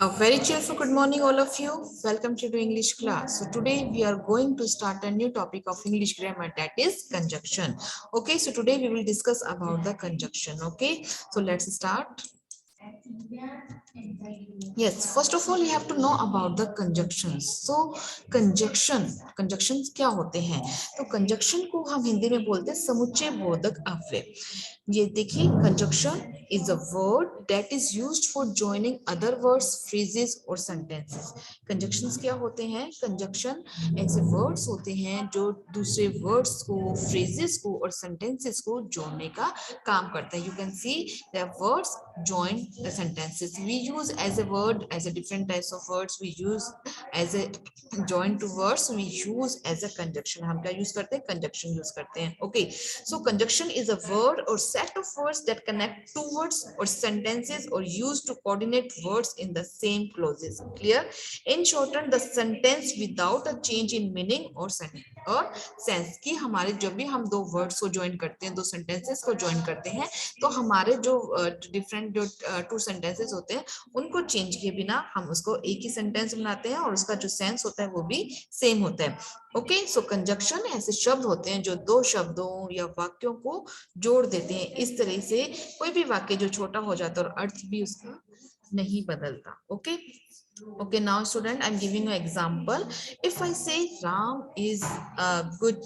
A very cheerful good morning, all of you. Welcome to the English class. So today we are going to start a new topic of English grammar, that is conjunction. Okay, so today we will discuss about the conjunction. Okay, so let's start. Yes, first of all you have to know about the conjunctions. So conjunctions क्या होते हैं? तो conjunction को हम हिंदी में बोलते हैं समुच्चय बोधक अव्यय. ये देखिए, conjunction is a word that is used for joining other words, phrases और sentences. conjunctions क्या होते हैं? conjunction ऐसे words होते हैं जो दूसरे words को, phrases को और sentences को जोड़ने का काम करते हैं. You can see the words join the sentences. We use as a word, as a different types of words. We use as a join to words. We use as a conjunction. हम क्या use करते हैं? conjunction use करते हैं. Okay. So conjunction is a word or set of words that connect two words or sentences or used to coordinate words in the same clauses. Clear? In shorten the sentence without a change in meaning or sense. कि हमारे जब भी हम दो words को join करते हैं, दो sentences को join करते हैं, तो हमारे जो डिफरेंट जो टू सेंटेंसेस होते हैं उनको चेंज किए बिना हम उसको एक ही सेंटेंस बनाते हैं और उसका जो सेंस होता है वो भी सेम होता है. ओके, सो कंजक्शन ऐसे शब्द होते हैं जो दो शब्दों या वाक्यों को जोड़ देते हैं. इस तरह से कोई भी वाक्य जो छोटा हो जाता है और अर्थ भी उसका नहीं बदलता. Okay, okay, now student, I'm giving you example. If I say Ram is a good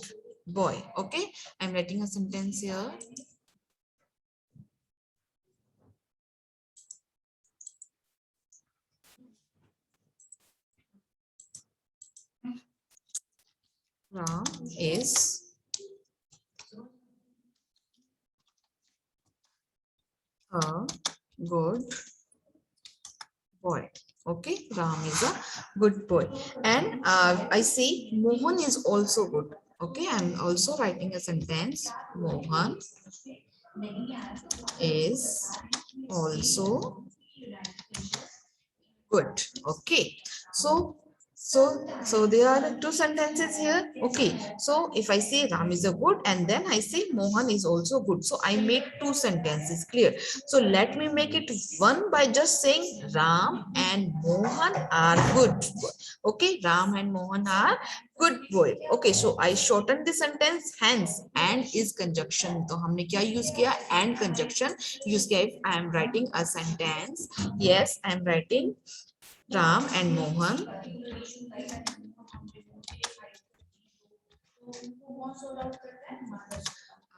boy, okay, I'm writing a sentence here. Ram is a good boy. Okay, Ram is a good boy. And I say Mohan is also good. Okay, I'm also writing a sentence. Mohan is also good. Okay, so there are two sentences here. Okay, so if I say Ram is a good and then I say Mohan is also good, so I make two sentences. Clear? So let me make it one by just saying Ram and Mohan are good. Okay, Ram and Mohan are good boy. Okay, so I shorten the sentence. Hence and is conjunction. तो हमने क्या use किया? And conjunction use किया. If I am writing a sentence, yes, I am writing Ram and Mohan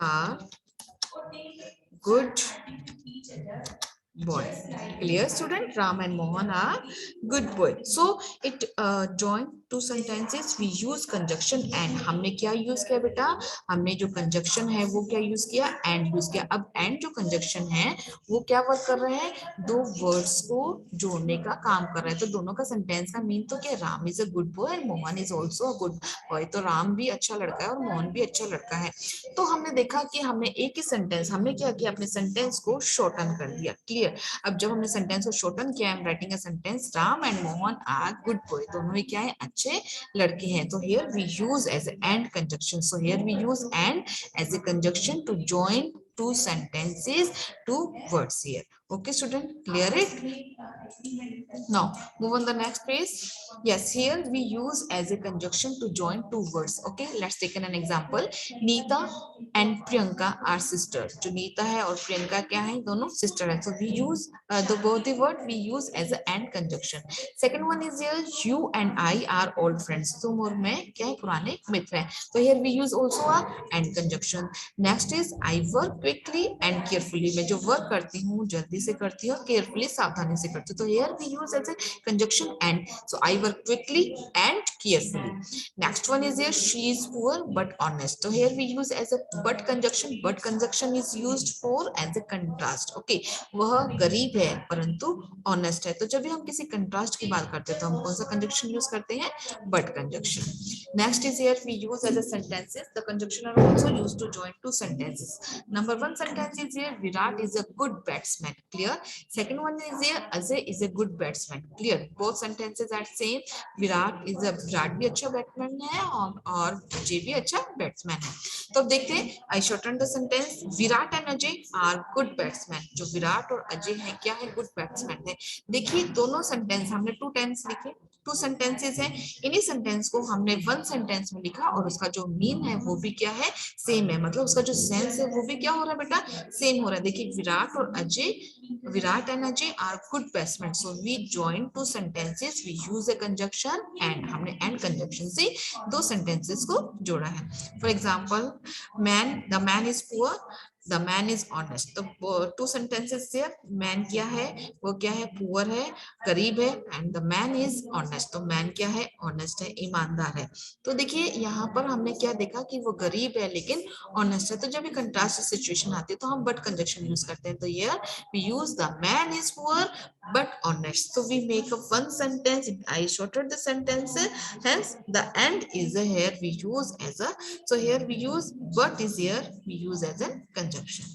are good boy. Clear, student? Ram and Mohan are good boy. So it join two sentences. We use conjunction and. हमने क्या use किया बेटा? हमने जो conjunction है वो क्या use किया? And use किया. अब and जो conjunction है वो क्या work कर रहे हैं? दो words को जोड़ने का काम कर रहा है. तो दोनों का sentence का mean तो क्या? Ram is a good boy and Mohan is also a good boy. तो राम भी अच्छा लड़का है और मोहन भी अच्छा लड़का है. तो हमने देखा कि हमने एक ही सेंटेंस, हमने क्या किया? अपने सेंटेंस को शॉर्टन कर दिया. क्लियर? अब जब हमने सेंटेंस को शॉर्टन किया, I am writing a sentence Ram and Mohan are good boy. दोनों ही क्या है? अच्छे लड़के हैं. तो here we use as and conjunction. So here we use and as a conjunction to join two sentences, two words here. Okay, student, clear it? Now move on the next page. Yes, here we use as a conjunction to join two words. Okay, let's take an example. Neeta and Priyanka are sisters. जो नीता है और प्रियंका क्या है? दोनों sister है. So we use the both the word we use as a and conjunction. Second one is here, you and I are old friends. तुम और मैं क्या है? पुराने मित्र हैं. So here we use also a and conjunction. Next is I work quickly and carefully. मैं जो work करती हूँ जल्दी से करती हूँ, carefully सावधानी से करती हूँ. तो here we use as a conjunction and. So I work quickly and carefully. Next one is here, she is poor but honest. So here we use as a but conjunction. But conjunction is used for as a contrast. Okay, वह गरीब है परंतु honest है. तो जब भी हम किसी contrast की बात करते हैं तो हम कौन सा conjunction use करते हैं? But conjunction. Next is here we use as a sentences. The conjunction are also used to join two sentences. Number one sentence is here, Virat is a good batsman. Clear? Second one is here, Ajay is a good batsman. Clear, both sentences are same. Virat भी अच्छा batsman है और अजय भी अच्छा batsman है. तो अब देखते हैं, I shorten the sentence. Virat and Ajay are good batsman. जो विराट और अजय है क्या है, गुड बैट्समैन है. देखिए दोनों सेंटेंस हमने 2 टाइम्स लिखे, 2 सेंटेंसेस हैं. इन्हीं सेंटेंस को हमने 1 सेंटेंस में लिखा और उसका जो मीन है वो भी क्या है, सेम है. मतलब उसका जो सेंस है वो भी क्या हो रहा है बेटा, सेम हो रहा है. देखिए विराट और Ajay, Virat and Ajay are good batsman. So we join 2 sentences, we use a conjunction and हमने एंड कंजक्शन से 2 सेंटेंसेस को जोड़ा है. For example, man, the man is poor, the man is honest. तो 2 सेंटेंसेस से मैन क्या है, वो क्या है, पुअर है, गरीब है. And the man is honest. तो मैन क्या है, ऑनेस्ट है, ईमानदार है. तो देखिए यहाँ पर हमने क्या देखा कि वो गरीब है लेकिन ऑनेस्ट है. तो जब ये कंट्रास्ट सिचुएशन आती है तो हम बट कंजक्शन यूज करते हैं. तो here we use the man is poor but honest. So we make up one sentence. I shortened the sentence. Hence the end is a here we use as a, so here we use but is here we use as a conjunction.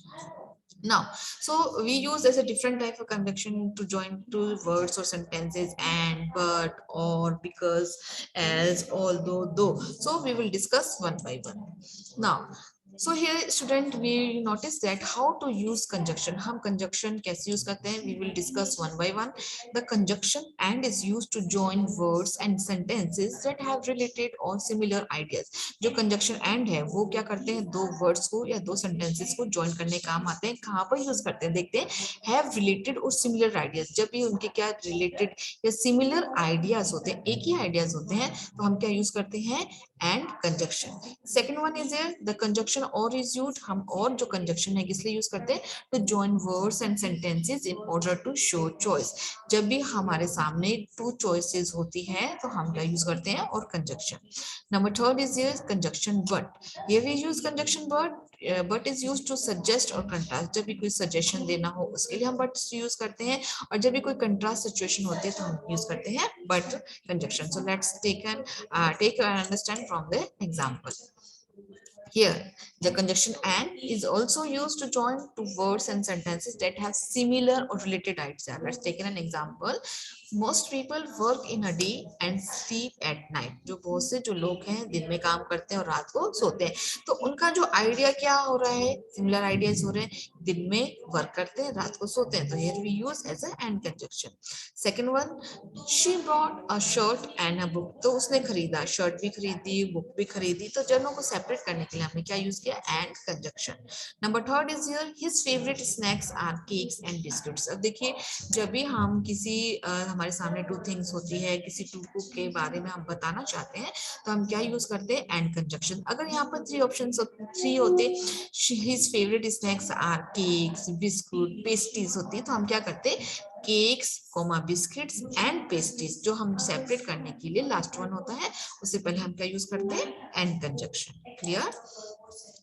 Now, so we use as a different type of conjunction to join two words or sentences: and, but, or, because, as, although, though. So we will discuss one by one. Now, so here student we notice that how to use conjunction. हम conjunction कैसे use करते हैं, we will discuss one by one. The conjunction and is used to join words and sentences that have related or similar ideas. जो conjunction and है वो क्या करते हैं, दो words को या दो sentences को join करने काम आते हैं. कहाँ पर use करते हैं, देखते हैं. have related और similar ideas. जब भी उनके क्या related या similar ideas होते हैं, एक ही ideas होते हैं, तो हम क्या use करते हैं, and conjunction. Second one is here the conjunction or is used. हम और जो conjunction है किस लिए use करते हैं, to join words and sentences in order to show choice. जब भी हमारे सामने two choices होती है तो हम क्या use करते हैं, और conjunction. Number third is here conjunction but. Here we use conjunction but is used to suggest or contrast. जब भी कोई suggestion देना हो उसके लिए हम but use करते हैं, और जब भी कोई contrast situation होती है तो हम use करते हैं but conjunction. So let's take and understand from the example. Here, the conjunction and is also used to join two words and sentences that have similar or related ideas. Let's take an example. Most people work in a day and sleep at night. जो बहुत से जो लोग हैं दिन में काम करते हैं और रात को सोते हैं. तो उनका जो आइडिया क्या हो रहा है, सिमिलर आइडियाज हो रहे हैं. दिन में वर्क करते हैं, रात को सोते हैं. तो here we use as a and conjunction. Second one, she bought a shirt and a book. तो उसने खरीदा, शर्ट भी खरीदी, बुक भी खरीदी. तो दोनों को सेपरेट करने के लिए हमने क्या यूज किया, and conjunction. Number third is here his favorite snacks are cakes and biscuits. अब देखिए जब भी हम किसी हमारे सामने टू थिंग्स होती है, किसी टू को के बारे में हम बताना चाहते हैं तो हम क्या यूज करते हैं, एंड कंजक्शन. अगर यहाँ पर 3 ऑप्शंस 3 होते, his favourite snacks are cakes, biscuit, pastries होती, तो हम क्या करते, केक्स, बिस्किट्स एंड पेस्ट्रीज. जो हम सेपरेट करने के लिए लास्ट वन होता है उससे पहले हम क्या यूज करते हैं, and conjunction. Clear.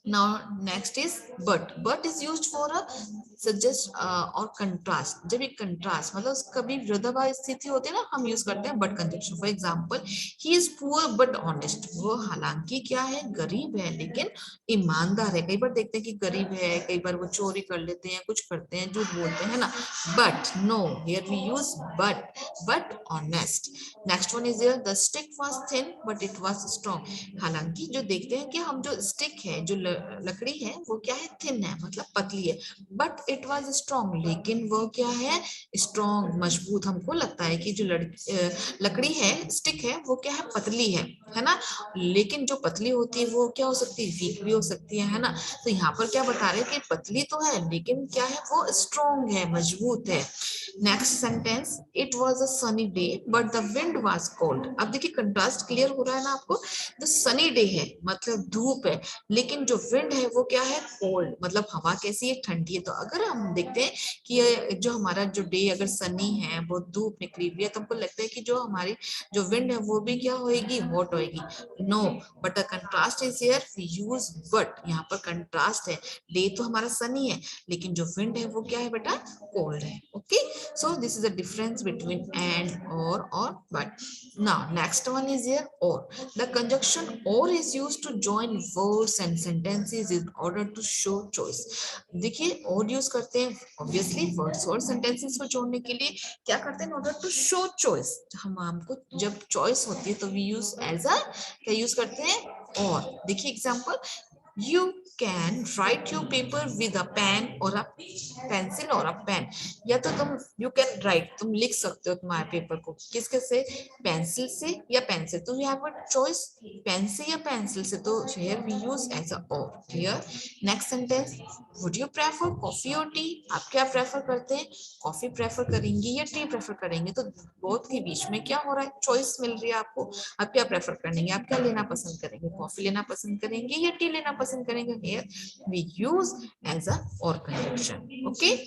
Now next is but is used for a suggest और contrast. जब एक contrast मतलब कभी विरोधाभास स्थिति होती है ना, हम यूज करते हैं but conjunction. For example, he is poor but honest. वो हालांकि क्या है, गरीब है लेकिन ईमानदार है. कई बार देखते हैं कि गरीब है, कई बार वो चोरी कर लेते हैं, कुछ करते हैं, झूठ बोलते हैं ना. But no, here we use but honest. Next one is here the stick was thin but it was strong. हालांकि जो देखते हैं कि हम जो स्टिक है, जो लकड़ी है वो क्या है, थिन है मतलब पतली है, बट इट वाज स्ट्रॉन्ग, लेकिन वो क्या है, स्ट्रॉन्ग, मजबूत. हमको लगता है कि जो लकड़ी है, स्टिक है, वो क्या है, पतली है ना. लेकिन जो पतली होती है वो क्या हो सकती है, वीक भी हो सकती है ना. तो यहाँ पर क्या बता रहे हैं कि पतली तो है लेकिन क्या है, वो स्ट्रॉन्ग है, मजबूत है. Next sentence, it was a sunny day but the wind was cold. अब देखिए कंट्रास्ट क्लियर हो रहा है ना आपको. तो सनी डे है मतलब धूप है, लेकिन जो विंड है वो क्या है, कोल्ड, मतलब हवा कैसी है, ठंडी है. तो अगर हम देखते हैं कि ये जो हमारा जो डे अगर सनी है, वो धूप निकली हुई है, तो हमको लगता है कि जो हमारी जो विंड है वो भी क्या होएगी, हॉट होएगी. No, but a contrast is here, we use but. यहाँ पर कंट्रास्ट है, डे तो हमारा सनी है लेकिन जो विंड है वो क्या है बेटा, कोल्ड है. Okay, So this is the difference between and, or but. Now next one is here or. The conjunction or is used to join words and sentences in order to show choice. देखिए और use करते हैं obviously words और sentences को जोड़ने के लिए, क्या करते हैं, in order to show choice. हम हमको जब चॉइस होती है तो वी यूज एज अ, क्या यूज करते हैं, और। देखिए example, you can write your paper with a pen or a pencil or a pen। या तो तुम you can write, तुम लिख सकते हो तुम्हारे पेपर को किसके से, पेंसिल से या पेन से। तो you have a choice, pen से या पेंसिल से। तो here we use as a or। clear? next sentence, would you prefer coffee or tea? आप क्या प्रेफर करते हैं, कॉफी प्रेफर करेंगे या टी प्रेफर करेंगे। तो बोथ के बीच में क्या हो रहा है, चॉइस मिल रही है आपको। आप क्या प्रेफर करेंगे, आप क्या लेना पसंद करेंगे, कॉफी लेना पसंद करेंगे या टी लेना पसंद करेंगे। Here we use as a or conjunction। okay,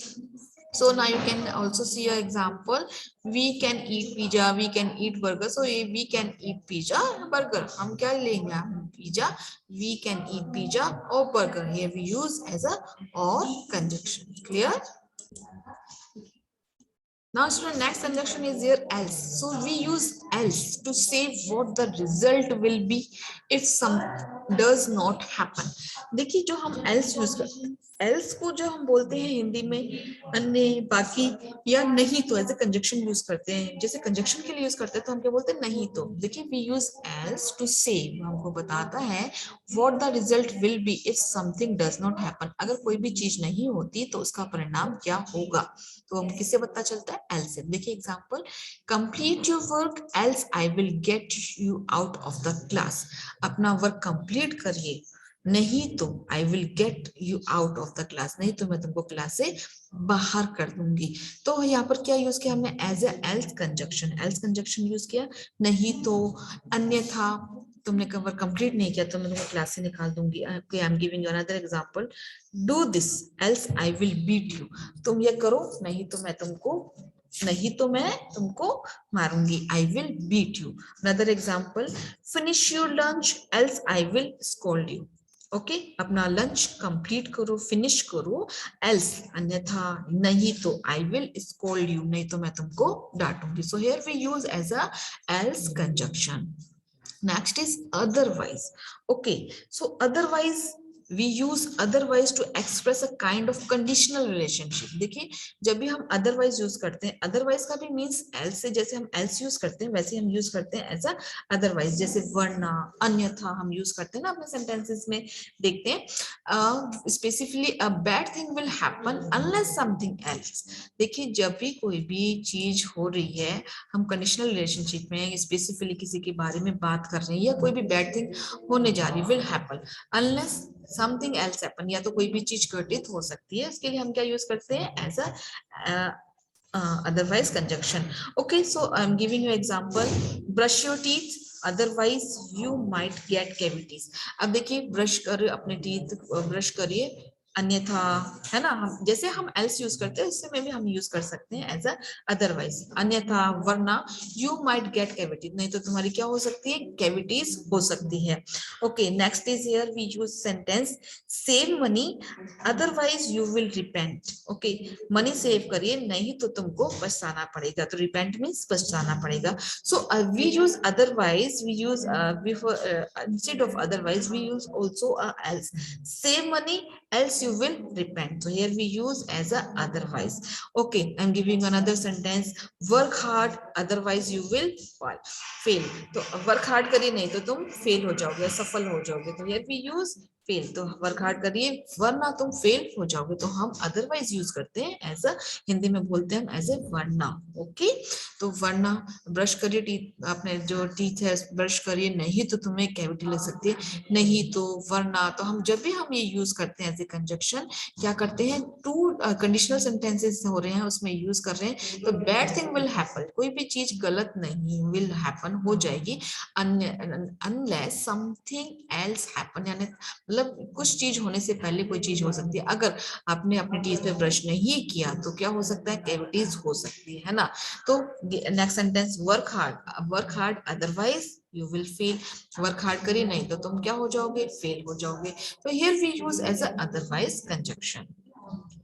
so now you can also see your example, we can eat pizza, we can eat burger। so we can eat pizza, burger, हम क्या लेंगे, हम pizza, we can eat pizza or burger। here we use as a or conjunction। clear? Now student, next conjunction is here else। so we use else to say what the result will be if some does not happen। देखिए जो हम else use करते हैं, else को जो हम बोलते हैं हिंदी में अन्य, बाकी या नहीं तो, ऐसे कंजक्शन यूज करते हैं। जैसे कंजक्शन के लिए यूज करते हैं तो हम क्या बोलते हैं, नहीं तो। देखिए we use else to say, हमको बताता है what the result will be if something does not happen। अगर कोई भी चीज नहीं होती तो उसका परिणाम क्या होगा। तो हम किससे पता चलता है, एल्स से। देखिए example, complete your work else I will get you out of the class. अपना वर्क कंप्लीट करिए, नहीं तो I will get you out of the class, नहीं तो मैं तुमको क्लास से बाहर कर दूंगी। तो यहाँ पर क्या यूज किया हमने, as a else conjunction. Else conjunction use किया, नहीं तो, अन्यथा, तुमने कवर कंप्लीट नहीं किया तो मैं तुमको क्लास से निकाल दूंगी। I am giving you another example, do this else I will beat you. तुम ये करो, नहीं तो मैं तुमको मारूंगी, I will beat you. Another example, finish your lunch else I will scold you. Okay, अपना लंच कंप्लीट करो, फिनिश करो, एल्स अन्यथा, नहीं तो, आई विल स्कोल्ड यू, नहीं तो मैं तुमको डांटूंगी। So here we use as a else conjunction. Next is otherwise। okay, so otherwise we use otherwise to express a kind of conditional relationship। देखिए जब भी हम otherwise यूज करते हैं, otherwise का भी मीन्स else से, जैसे हम else यूज करते हैं वैसे हम यूज करते हैं ऐसा otherwise। जैसे वरना, अन्यथा हम यूज करते हैं ना अपने सेंटेंसेस में। देखते हैं specifically a bad thing will happen unless something else। देखिए जब भी कोई भी चीज हो रही है, हम कंडीशनल रिलेशनशिप में स्पेसिफिकली किसी के बारे में बात कर रहे हैं, या कोई भी बैड थिंग होने जा रही, will happen unless something else happen, या तो कोई भी चीज घटित हो सकती है, उसके लिए हम क्या यूज करते हैं, as a otherwise conjunction। okay, so I'm giving you example, brush your teeth otherwise you might get cavities। अब देखिए ब्रश कर, अपने टीथ ब्रश करिए, अन्यथा, है ना, हम जैसे हम else यूज करते हैं इससे में भी हम यूज कर सकते हैं एज अ अदरवाइज। अन्यथा, वरना, you might get cavity, नहीं तो तुम्हारी क्या हो सकती है, cavities हो सकती है। okay, next is here we use sentence, save money otherwise you will repent। okay, money save करिए, नहीं तो तुमको पछताना पड़ेगा। तो repent means पछताना पड़ेगा। so we use otherwise, we use before instead of otherwise we use also else। save money else you will repent, so here we use as a otherwise। okay, I'm giving another sentence, work hard otherwise you will fail। तो work hard करिए, नहीं तो तुम fail हो जाओगे, असफल हो जाओगे। तो here we use फेल, तो वर्क हार्ड करिए वरना तुम फेल हो जाओगे। तो हम अदरवाइज यूज करते हैं एज अ, हिंदी में बोलते हैं हम एज ए वरना। ओके, तो वरना, ब्रश करिए टीथ, अपने जो टीथ है ब्रश करिए, नहीं तो तुम्हें कैविटी लग सकती है, नहीं तो, वरना। तो हम जब भी हम ये यूज करते हैं एज ए कंजक्शन, क्या करते हैं, टू कंडीशनल सेंटेंसेस हो रहे हैं उसमें यूज कर रहे हैं, तो बैड थिंग विल हैपन, कोई भी चीज गलत नहीं, विल हैपन हो जाएगी, अनलेस समथिंग एल्स हैपन, यानी मतलब कुछ चीज होने से पहले कोई चीज हो सकती है। अगर आपने अपने टीथ पे ब्रश नहीं किया तो क्या हो सकता है, कैविटीज हो सकती है ना। तो next sentence, work hard otherwise you will fail. Work hard करिए, नहीं तो तुम क्या हो जाओगे, फेल हो जाओगे। तो here we use as a otherwise conjunction.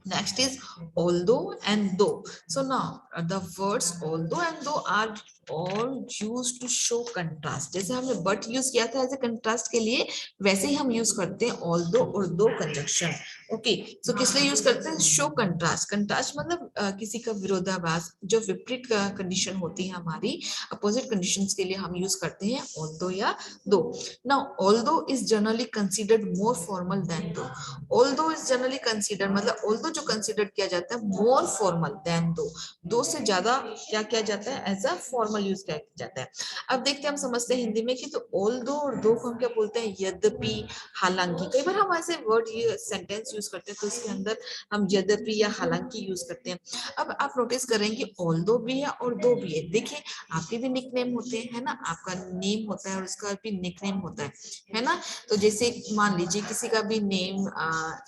Next is although and though. So now the words although and though are all used to show contrast. जैसे हमने but यूज किया था एज ए कंट्रास्ट के लिए, वैसे ही हम यूज करते हैं although और though कंजंक्शन. ओके, सो किस लिए यूज करते हैं? Show contrast. कंट्रास्ट मतलब किसी का विरोधाभास, जो विपरीत कंडीशन होती है हमारी, अपोजिट कंडीशंस के लिए हम यूज करते हैं although या though. Now although is generally considered more formal than though. Although is generally considered मतलब although जो considered किया जाता है more formal than though. दो से ज्यादा क्या किया जाता है? एज अ फॉर्मल यूज किया जाता है. अब देखते हैं, हम समझते हैं हिंदी में कि तो although और दो को हम क्या बोलते हैं? यद्यपि, हालांकि. कई बार हम ऐसे वर्ड ये सेंटेंस यूज करते हैं तो इसके अंदर हम यद्यपि या हालांकि यूज करते हैं. अब आप नोटिस करेंगे although भी है और दो भी है. देखिए आपके भी निकनेम होते हैं, है ना, आपका नेम होता है और उसका भी निकनेम होता है ना. तो जैसे मान लीजिए किसी का भी नेम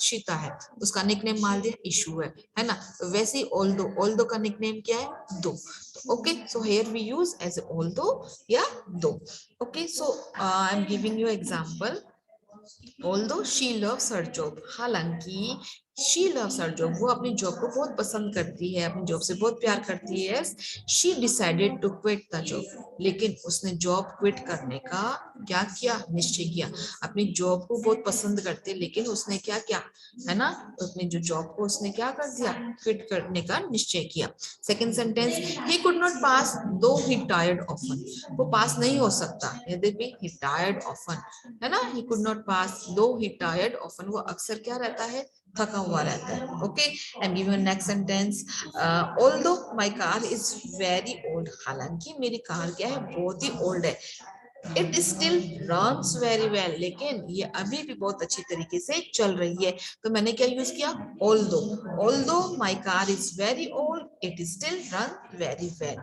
शीता है, उसका निकनेम मान लिया इशू है ना. तो वैसे ही ऑल्दो का निकनेम क्या है? दो. Okay, so here we use as although या though. Okay, so I am giving you example. Although she loves her job, हालांकि she loves her job, वो अपनी जॉब को बहुत पसंद करती है, अपनी जॉब से बहुत प्यार करती है. She decided to quit the job, लेकिन उसने जॉब क्विट करने का क्या किया? निश्चय किया. अपनी जॉब को बहुत पसंद करते, लेकिन उसने क्या किया, है ना, अपनी जो जॉब को उसने क्या कर दिया? क्विट करने का निश्चय किया. Second sentence, he could not pass though he tired often. वो पास नहीं हो सकता यद्यपि he tired often, है ना. he could not pass though he tired often, वो अक्सर क्या रहता है? थका हुआ रहता है. Okay, and give you next sentence. Although my car is very old, हालांकि मेरी कार क्या है? बहुत ही ओल्ड है. It still runs very well, लेकिन ये अभी भी बहुत अच्छी तरीके से चल रही है. तो मैंने क्या यूज किया? Although my car is very old it still run very well.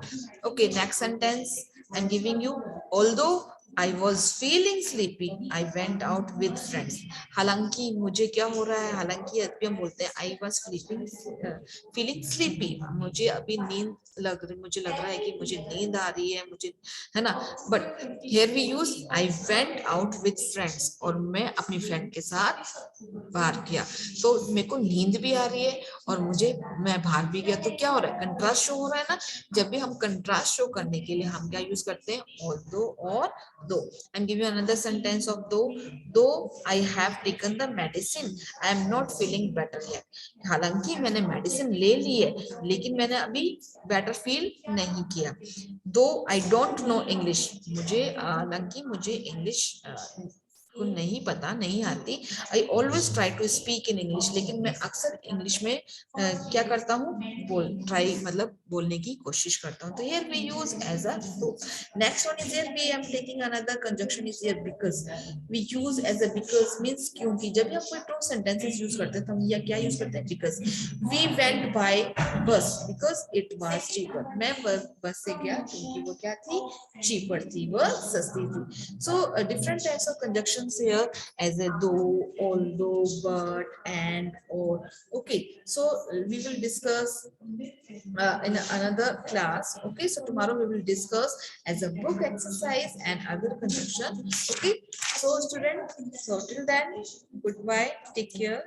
Okay, next sentence I am giving you. Although I was feeling sleepy. I went out with friends. हालांकि मुझे क्या हो रहा है? हालांकि अभी हम बोलते हैं I was feeling sleepy. मुझे अभी नींद मुझे लग रहा है कि मुझे नींद आ रही है, मुझे, है ना. But here we use I went out with friends, और मैं अपनी फ्रेंड के साथ बाहर किया. तो मेरे को नींद भी आ रही है और मैं बाहर भी गया. तो क्या हो रहा है? कंट्रास्ट शो हो रहा है ना. जब भी हम कंट्रास्ट शो करने के लिए हम क्या यूज करते हैं? ऑल्दो और though. And give you another sentence of though I have taken the medicine I am not feeling better yet. हालांकि मैंने मेडिसिन ले ली है, लेकिन मैंने अभी बेटर फील नहीं किया. दो आई डोंट नो इंग्लिश, हालांकि मुझे इंग्लिश को नहीं पता, नहीं आती. I always try to speak in English, लेकिन मैं अक्सर इंग्लिश में क्या करता हूँ? ट्राई मतलब बोलने की कोशिश करता हूँ. तो here we use as a though. Next one is here we am taking another conjunction is here because. We use as a because means क्योंकि. जब भी हम कोई ट्रू सेंटेंसेस यूज करते हैं तो हम या क्या यूज करते हैं? बिकॉज. वी वेंट बाय बस बिकॉज इट वाज चीपर. मैं बस से गया क्योंकि वो क्या थी? चीपर थी, वह सस्ती थी. So different types of conjunctions here as a though, although, but, and, or. Okay, so we will discuss in another class. Okay, so tomorrow we will discuss as a book exercise and other conjunction. Okay, so student, so till then, goodbye, take care.